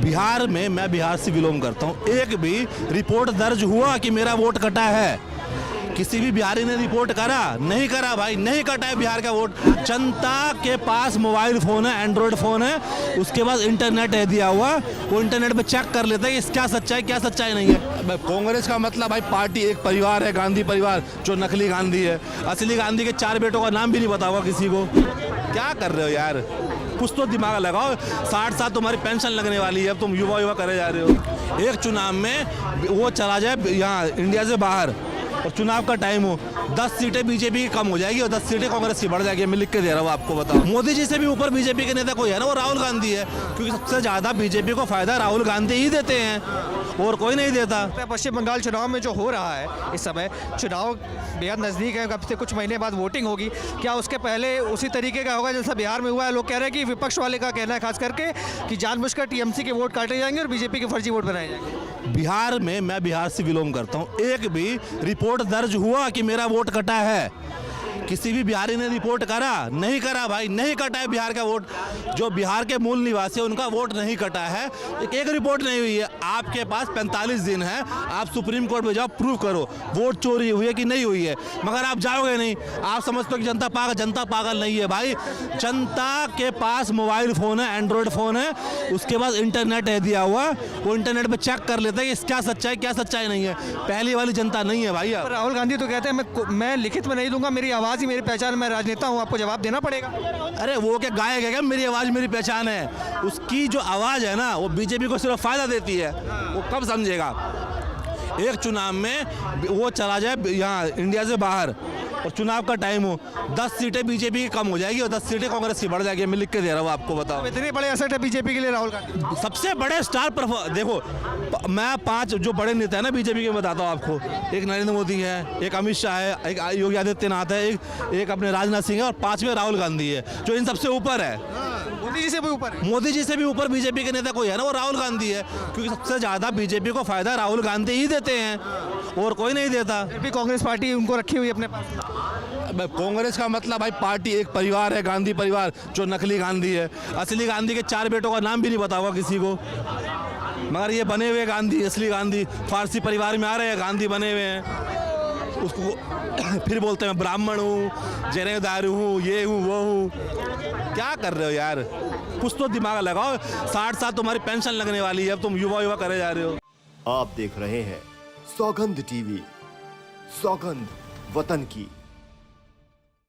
बिहार में, मैं बिहार से बिलोंग करता हूँ, एक भी रिपोर्ट दर्ज हुआ कि मेरा वोट कटा है? किसी भी बिहारी ने रिपोर्ट करा? नहीं करा भाई, नहीं कटा है बिहार का वोट। जनता के पास मोबाइल फ़ोन है, एंड्रॉयड फ़ोन है, उसके बाद इंटरनेट है दिया हुआ, वो इंटरनेट पे चेक कर लेते हैं कि क्या सच्चाई क्या सच्चाई नहीं है। कांग्रेस का मतलब भाई पार्टी एक परिवार है, गांधी परिवार, जो नकली गांधी है। असली गांधी के 4 बेटों का नाम भी नहीं पता हुआ किसी को। क्या कर रहे हो यार, कुछ तो दिमाग लगाओ। 60 साल तुम्हारी पेंशन लगने वाली है, अब तुम युवा करे जा रहे हो। एक चुनाव में वो चला जाए यहाँ इंडिया से बाहर और चुनाव का टाइम हो, 10 सीटें बीजेपी की कम हो जाएगी और 10 सीटें कांग्रेस की बढ़ जाएगी। मैं लिख के दे रहा हूँ आपको, बताओ। मोदी जी से भी ऊपर बीजेपी के नेता कोई है ना, वो राहुल गांधी है, क्योंकि सबसे ज्यादा बीजेपी को फायदा राहुल गांधी ही देते हैं और कोई नहीं देता। पश्चिम बंगाल चुनाव में जो हो रहा है इस समय, चुनाव बेहद नज़दीक है, अब से कुछ महीने बाद वोटिंग होगी, क्या उसके पहले उसी तरीके का होगा जैसा बिहार में हुआ है? लोग कह रहे हैं कि विपक्ष वाले का कहना है खास करके कि जानबूझकर टीएमसी के वोट काटे जाएंगे और बीजेपी के फर्जी वोट बनाए जाएंगे। बिहार में, मैं बिहार से बिलोंग करता हूँ, एक भी रिपोर्ट दर्ज हुआ कि मेरा वोट कटा है? किसी भी बिहारी ने रिपोर्ट करा? नहीं करा भाई, नहीं कटा है बिहार का वोट। जो बिहार के मूल निवासी है उनका वोट नहीं कटा है, एक रिपोर्ट नहीं हुई है। आपके पास 45 दिन है, आप सुप्रीम कोर्ट में जाओ, प्रूव करो वोट चोरी हुई है कि नहीं हुई है, मगर आप जाओगे नहीं। आप समझते हो कि जनता पागल नहीं है भाई। जनता के पास मोबाइल फ़ोन है, एंड्रॉयड फ़ोन है, उसके बाद इंटरनेट है दिया हुआ, वो इंटरनेट पर चेक कर लेते हैं कि क्या सच्चाई नहीं है। पहली वाली जनता नहीं है भाई। राहुल गांधी तो कहते हैं मैं लिखित में नहीं दूंगा, मेरी आवाज़ ही मेरी पहचान, मैं राजनेता हूँ, आपको जवाब देना पड़ेगा। अरे वो क्या गायक है क्या, मेरी आवाज़ मेरी पहचान है? उसकी जो आवाज़ है ना, वो बीजेपी को सिर्फ फायदा देती है। वो कब समझेगा? एक चुनाव में वो चला जाए यहाँ इंडिया से बाहर और चुनाव का टाइम हो, 10 सीटें बीजेपी की कम हो जाएगी और 10 सीटें कांग्रेस की बढ़ जाएगी। मैं लिख के दे रहा हूँ आपको, बताओ। इतने बड़े असर है बीजेपी के लिए राहुल गांधी? सबसे बड़े स्टार देखो, मैं 5 जो बड़े नेता है ना बीजेपी के बताता हूँ आपको। एक नरेंद्र मोदी है, एक अमित शाह है, एक योगी आदित्यनाथ है, एक अपने राजनाथ सिंह है और 5वें राहुल गांधी है, जो इन सबसे ऊपर है। मोदी जी से भी ऊपर है? मोदी जी से भी ऊपर बीजेपी के नेता कोई है ना, वो राहुल गांधी है, क्योंकि सबसे ज्यादा बीजेपी को फायदा राहुल गांधी ही देते हैं और कोई नहीं देता। फिर भी कांग्रेस पार्टी उनको रखी हुई अपने पास। कांग्रेस का मतलब भाई पार्टी एक परिवार है, गांधी परिवार, जो नकली गांधी है। असली गांधी के 4 बेटों का नाम भी नहीं पता हुआ किसी को, मगर ये बने हुए गांधी, असली गांधी फारसी परिवार में आ रहे हैं, गांधी बने हुए हैं। उसको फिर बोलते हैं ब्राह्मण हूँ, जनेदार हूँ, ये हूँ वो हूँ। क्या कर रहे हो यार, कुछ तो दिमाग लगाओ। 60 साल तुम्हारी पेंशन लगने वाली है, अब तुम युवा करे जा रहे हो। आप देख रहे हैं सौगंध टीवी, सौगंध वतन की।